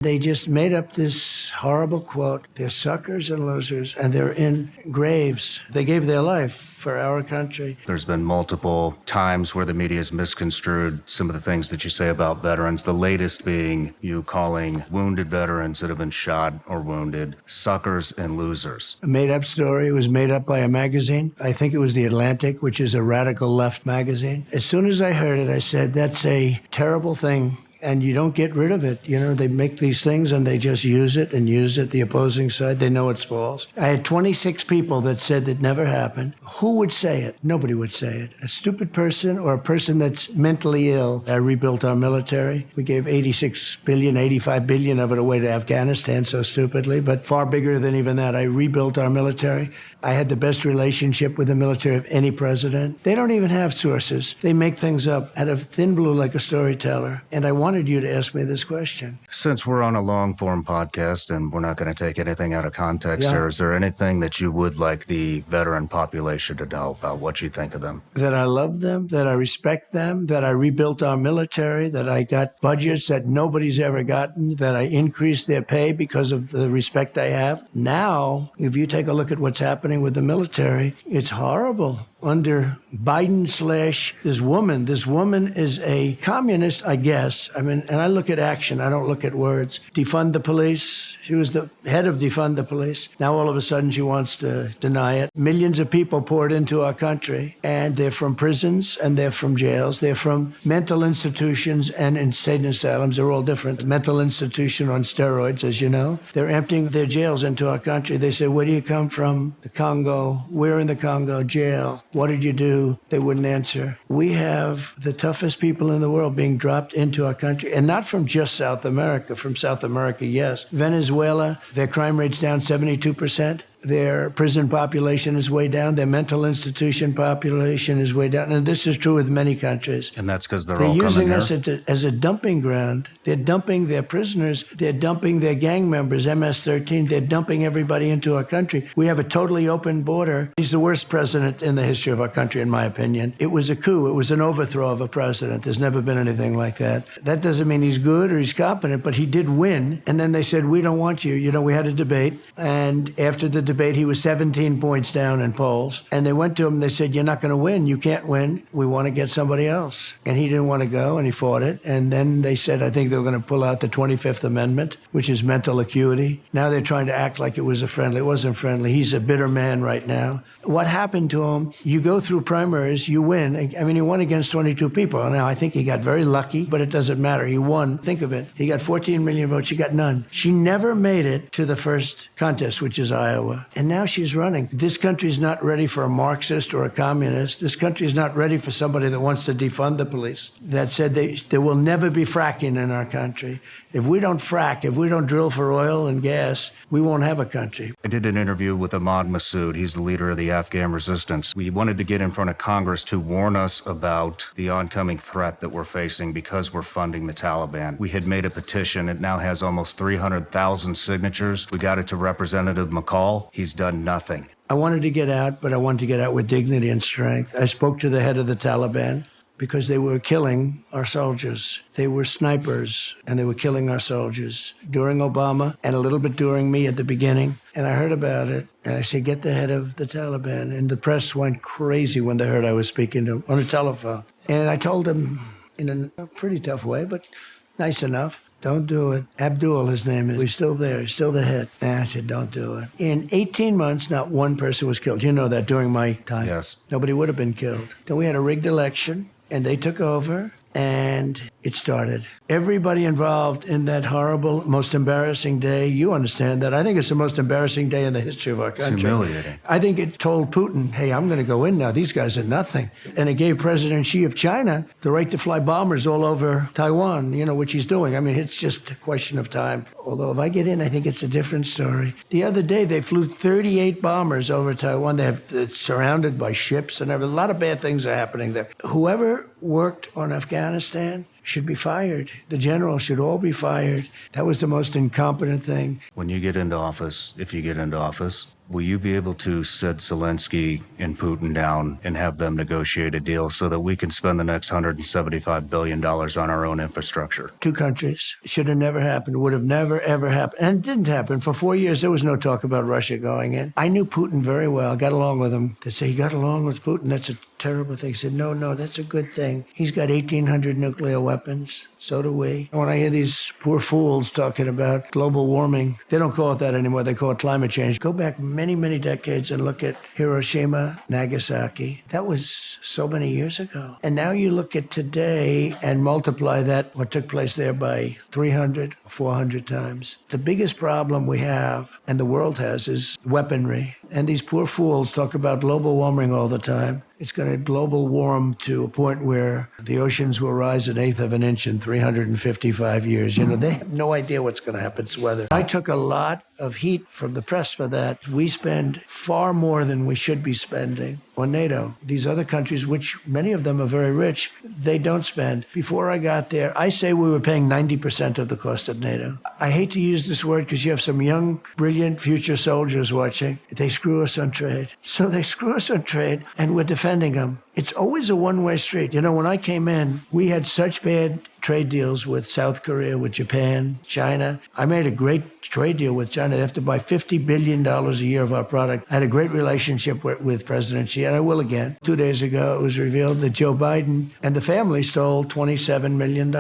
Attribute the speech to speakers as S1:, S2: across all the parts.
S1: They just made up this horrible quote. They're suckers and losers, and they're in graves. They gave their life for our country.
S2: There's been multiple times where the media has misconstrued some of the things that you say about veterans, the latest being you calling wounded veterans that have been shot or wounded suckers and losers.
S1: A made-up story. It was made up by a magazine. I think it was The Atlantic, which is a radical left magazine. As soon as I heard it, I said, that's a terrible thing. And you don't get rid of it. You know, they make these things and they just use it, the opposing side. They know it's false. I had 26 people that said it never happened. Who would say it? Nobody would say it. A stupid person or a person that's mentally ill. I rebuilt our military. We gave 86 billion, 85 billion of it away to Afghanistan so stupidly, but far bigger than even that. I rebuilt our military. I had the best relationship with the military of any president. They don't even have sources. They make things up out of thin blue like a storyteller. And I wanted you to ask me this question.
S2: Since we're on a long-form podcast and we're not going to take anything out of context here, is there anything that you would like the veteran population to know about what you think of them?
S1: That I love them, that I respect them, that I rebuilt our military, that I got budgets that nobody's ever gotten, that I increased their pay because of the respect I have. Now, if you take a look at what's happening with the military, it's horrible. Under Biden / this woman is a communist, I guess. I mean, and I look at action. I don't look at words. Defund the police. She was the head of Defund the Police. Now all of a sudden she wants to deny it. Millions of people poured into our country, and they're from prisons and they're from jails. They're from mental institutions and insane asylums. They're all different. Mental institution on steroids, as you know. They're emptying their jails into our country. They say, where do you come from? The Congo. We're in the Congo jail. What did you do? They wouldn't answer. We have the toughest people in the world being dropped into our country, and not from just South America. From South America, yes. Venezuela, their crime rate's down 72%. Their prison population is way down. Their mental institution population is way down. And this is true with many countries.
S2: And that's because they're all coming
S1: using
S2: here?
S1: us as a dumping ground. They're dumping their prisoners. They're dumping their gang members, MS-13. They're dumping everybody into our country. We have a totally open border. He's the worst president in the history of our country, in my opinion. It was a coup. It was an overthrow of a president. There's never been anything like that. That doesn't mean he's good or he's competent, but he did win. And then they said, we don't want you. You know, we had a debate. And after the debate, he was 17 points down in polls. And they went to him and they said, you're not going to win. You can't win. We want to get somebody else. And he didn't want to go, and he fought it. And then they said, I think they were going to pull out the 25th Amendment, which is mental acuity. Now they're trying to act like it was it wasn't friendly. He's a bitter man right now. What happened to him? You go through primaries, you win. I mean, he won against 22 people. Now, I think he got very lucky, but it doesn't matter. He won. Think of it. He got 14 million votes. She got none. She never made it to the first contest, which is Iowa. And now she's running. This country's not ready for a Marxist or a communist. This country's not ready for somebody that wants to defund the police. That said, there will never be fracking in our country. If we don't frack, if we don't drill for oil and gas, we won't have a country.
S2: I did an interview with Ahmad Massoud. He's the leader of the Afghan resistance. We wanted to get in front of Congress to warn us about the oncoming threat that we're facing because we're funding the Taliban. We had made a petition. It now has almost 300,000 signatures. We got it to Representative McCall. He's done nothing.
S1: I wanted to get out, but I wanted to get out with dignity and strength. I spoke to the head of the Taliban because they were killing our soldiers. They were snipers, and they were killing our soldiers during Obama and a little bit during me at the beginning. And I heard about it, and I said, get the head of the Taliban. And the press went crazy when they heard I was speaking to him on a telephone. And I told him in a pretty tough way, but nice enough, don't do it. Abdul, his name is. He's still there. He's still the head. And I said, don't do it. In 18 months, not one person was killed. You know that during my time.
S2: Yes.
S1: Nobody would have been killed. Then we had a rigged election, and they took over, and it started. Everybody involved in that horrible, most embarrassing day, you understand that. I think it's the most embarrassing day in the history of our country.
S2: It's humiliating.
S1: I think it told Putin, hey, I'm going to go in now. These guys are nothing. And it gave President Xi of China the right to fly bombers all over Taiwan, you know, which he's doing. I mean, it's just a question of time. Although if I get in, I think it's a different story. The other day, they flew 38 bombers over Taiwan. They're surrounded by ships and everything. A lot of bad things are happening there. Whoever worked on Afghanistan should be fired. The generals should all be fired. That was the most incompetent thing.
S2: When you get into office, if you get into office, Will you be able to sit Zelensky and Putin down and have them negotiate a deal so that we can spend the next $175 billion on our own infrastructure?
S1: Two countries. Should have never happened. Would have never, ever happened. And it didn't happen. For 4 years, there was no talk about Russia going in. I knew Putin very well. Got along with him. They say, you got along with Putin? That's a terrible thing. He said, no, that's a good thing. He's got 1,800 nuclear weapons. So do we. When I hear these poor fools talking about global warming, they don't call it that anymore. They call it climate change. Go back many, many decades and look at Hiroshima, Nagasaki. That was so many years ago. And now you look at today and multiply that, what took place there, by 300, 400 times. The biggest problem we have, and the world has, is weaponry. And these poor fools talk about global warming all the time. It's going to global warm to a point where the oceans will rise an eighth of an inch in 355 years. You know, they have no idea what's going to happen to weather. I took a lot of heat from the press for that. We spend far more than we should be spending on NATO. These other countries, which many of them are very rich, they don't spend. Before I got there, I say we were paying 90% of the cost of NATO. I hate to use this word because you have some young, brilliant future soldiers watching. They screw us on trade. So they screw us on trade, and we're defending them. It's always a one-way street. You know, when I came in, we had such bad trade deals with South Korea, with Japan, China. I made a great trade deal with China. They have to buy $50 billion a year of our product. I had a great relationship with President Xi, and I will again. 2 days ago, it was revealed that Joe Biden and the family stole $27 million.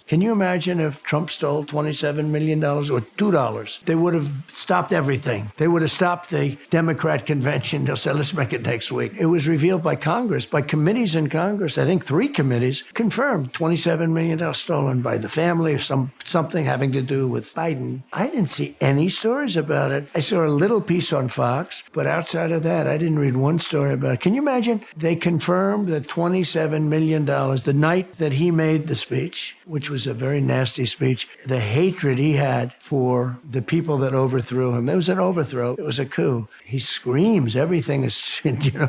S1: Can you imagine if Trump stole $27 million or $2? They would have stopped everything. They would have stopped the Democrat convention. They'll say, let's make it next week. It was revealed by Congress, by committees in Congress. I think 3 committees confirmed $27 million stolen by the family or something having to do with Biden. I didn't see any stories about it. I saw a little piece on Fox, but outside of that, I didn't read one story about it. Can you imagine? They confirmed that $27 million the night that he made the speech, which was a very nasty speech, the hatred he had for the people that overthrew him. It was an overthrow. It was a coup. He screams. Everything is,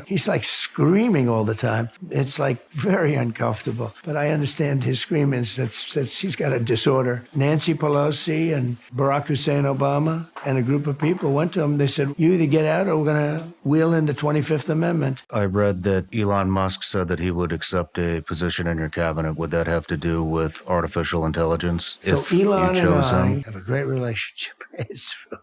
S1: he's like screaming all the time. It's like very uncomfortable. But I understand his screaming. He's got a disorder. Nancy Pelosi and Barack Hussein Obama and a group of people went to him. They said, you either get out or we're going to wheel in the 25th Amendment.
S2: I read that Elon Musk said that he would accept a position in your cabinet. Would that have to do with artificial intelligence?
S1: So Elon
S2: you chose
S1: and I
S2: him?
S1: have a great relationship.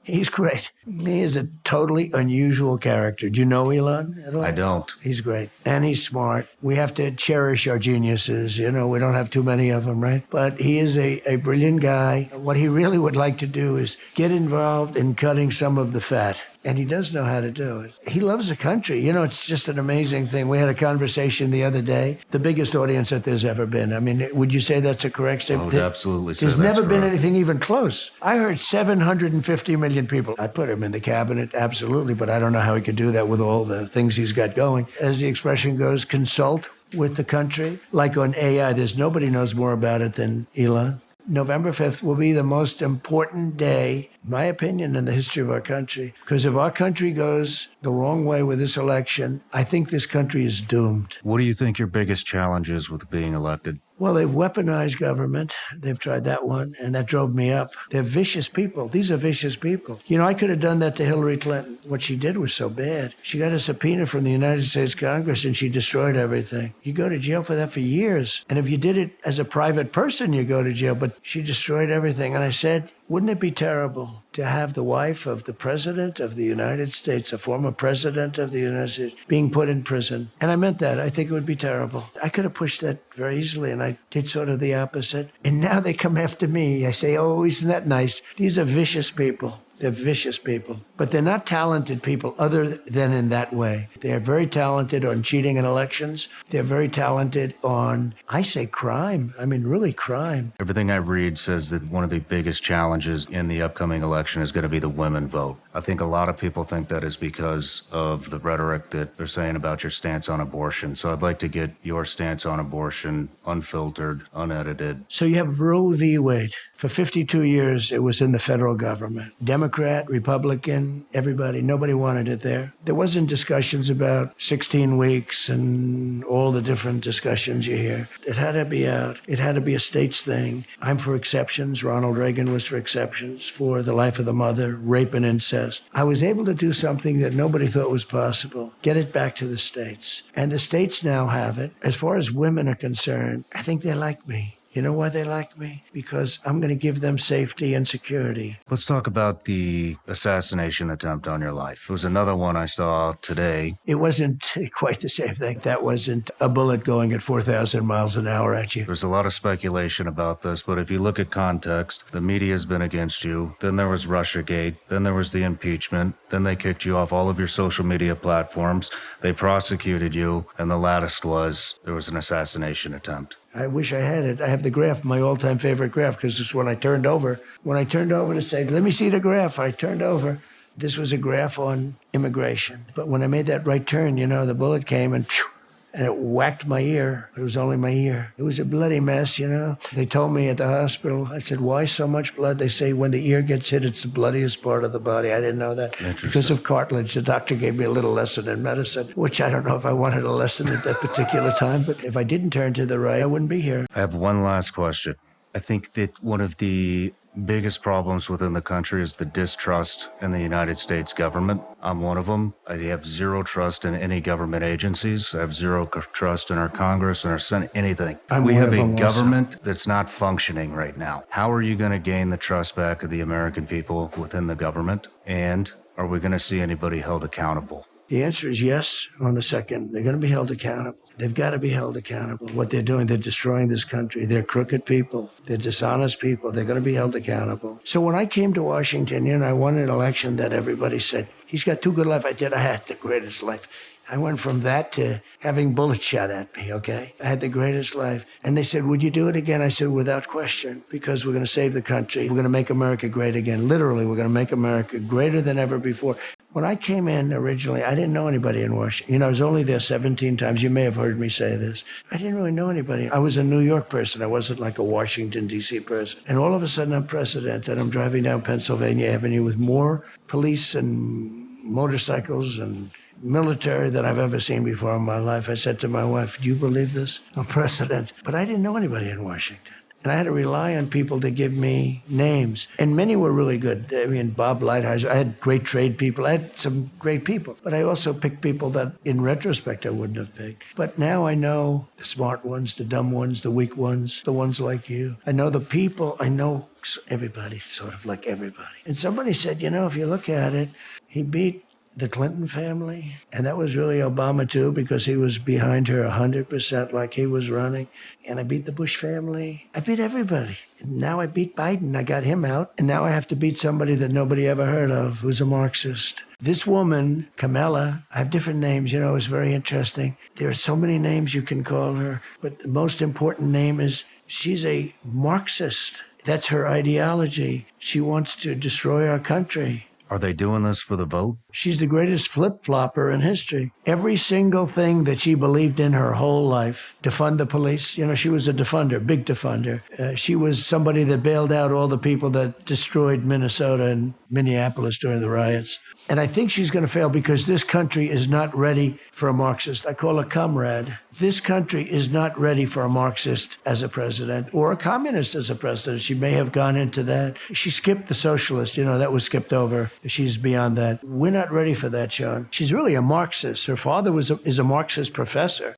S1: He's great. He is a totally unusual character. Do you know Elon at all?
S2: I don't.
S1: He's great. And he's smart. We have to cherish our geniuses. We don't have too many of them, right? But he is a brilliant guy. What he really would like to do is get involved in cutting some of the fat. And he does know how to do it. He loves the country. It's just an amazing thing. We had a conversation the other day, the biggest audience that there's ever been. I mean, would you say that's a correct statement?
S2: I would absolutely say
S1: There's
S2: that's
S1: never been
S2: correct.
S1: anything even close. I heard 750 million people. I put him in the cabinet, absolutely, but I don't know how he could do that with all the things he's got going. As the expression goes, consult with the country. Like on AI, there's nobody knows more about it than Elon. November 5th will be the most important day, in my opinion, in the history of our country. Because if our country goes the wrong way with this election, I think this country is doomed.
S2: What do you think your biggest challenge is with being elected?
S1: Well, they've weaponized government. They've tried that one, and that drove me up. They're vicious people. These are vicious people. I could have done that to Hillary Clinton. What she did was so bad. She got a subpoena from the United States Congress, and she destroyed everything. You go to jail for that for years. And if you did it as a private person, you go to jail. But she destroyed everything. And I said, wouldn't it be terrible to have the wife of the President of the United States, a former President of the United States, being put in prison? And I meant that. I think it would be terrible. I could have pushed that very easily, and I did sort of the opposite. And now they come after me. I say, oh, isn't that nice? These are vicious people. They're vicious people. But they're not talented people other than in that way. They're very talented on cheating in elections. They're very talented on, I say, crime. I mean, really crime.
S2: Everything I read says that one of the biggest challenges in the upcoming election is going to be the women vote. I think a lot of people think that is because of the rhetoric that they're saying about your stance on abortion. So I'd like to get your stance on abortion, unfiltered, unedited.
S1: So you have Roe v. Wade. For 52 years, it was in the federal government. Democrats Democrat, Republican, everybody. Nobody wanted it there. There wasn't discussions about 16 weeks and all the different discussions you hear. It had to be out. It had to be a states thing. I'm for exceptions. Ronald Reagan was for exceptions, for the life of the mother, rape and incest. I was able to do something that nobody thought was possible. Get it back to the states. And the states now have it. As far as women are concerned, I think they like me. You know why they like me? Because I'm going to give them safety and security.
S2: Let's talk about the assassination attempt on your life. It was another one I saw today.
S1: It wasn't quite the same thing. That wasn't a bullet going at 4,000 miles an hour at you.
S2: There's a lot of speculation about this, but if you look at context, the media has been against you. Then there was Russiagate. Then there was the impeachment. Then they kicked you off all of your social media platforms. They prosecuted you. And the latest was there was an assassination attempt.
S1: I wish I had it. I have the graph, my all-time favorite graph, because this is when I turned over. When I turned over to say, let me see the graph, I turned over. This was a graph on immigration. But when I made that right turn, the bullet came and phew, and it whacked my ear. It was only my ear. It was a bloody mess, They told me at the hospital, I said, why so much blood? They say when the ear gets hit, it's the bloodiest part of the body. I didn't know that. Because of cartilage. The doctor gave me a little lesson in medicine, which I don't know if I wanted a lesson at that particular time. But if I didn't turn to the right, I wouldn't be here.
S2: I have one last question. I think that one of the biggest problems within the country is the distrust in the United States government. I'm one of them. I have zero trust in any government agencies. I have zero trust in our Congress and our Senate, anything. We have a government that's not functioning right now. How are you going to gain the trust back of the American people within the government? And are we going to see anybody held accountable?
S1: The answer is yes on the second. They're going to be held accountable. They've got to be held accountable. What they're doing, they're destroying this country. They're crooked people. They're dishonest people. They're going to be held accountable. So when I came to Washington, I won an election that everybody said, he's got too good a life. I did. I had the greatest life. I went from that to having bullets shot at me, okay? I had the greatest life. And they said, would you do it again? I said, without question, because we're going to save the country. We're going to make America great again. Literally, we're going to make America greater than ever before. When I came in originally, I didn't know anybody in Washington. I was only there 17 times. You may have heard me say this. I didn't really know anybody. I was a New York person. I wasn't like a Washington, D.C. person. And all of a sudden, I'm president, and I'm driving down Pennsylvania Avenue with more police and motorcycles and military than I've ever seen before in my life. I said to my wife, do you believe this? I'm president. But I didn't know anybody in Washington. And I had to rely on people to give me names. And many were really good. I mean, Bob Lighthizer. I had great trade people. I had some great people. But I also picked people that, in retrospect, I wouldn't have picked. But now I know the smart ones, the dumb ones, the weak ones, the ones like you. I know the people. I know everybody, sort of like everybody. And somebody said, if you look at it, he beat the Clinton family. And that was really Obama, too, because he was behind her 100% like he was running. And I beat the Bush family. I beat everybody. And now I beat Biden. I got him out. And now I have to beat somebody that nobody ever heard of, who's a Marxist. This woman, Kamala, I have different names. It's very interesting. There are so many names you can call her. But the most important name is she's a Marxist. That's her ideology. She wants to destroy our country.
S2: Are they doing this for the vote?
S1: She's the greatest flip-flopper in history. Every single thing that she believed in her whole life, defund the police. She was a defunder, big defunder. She was somebody that bailed out all the people that destroyed Minnesota and Minneapolis during the riots. And I think she's going to fail because this country is not ready for a Marxist. I call her comrade. This country is not ready for a Marxist as a president or a communist as a president. She may have gone into that. She skipped the socialist. That was skipped over. She's beyond that. We're not ready for that, Sean. She's really a Marxist. Her father is a Marxist professor.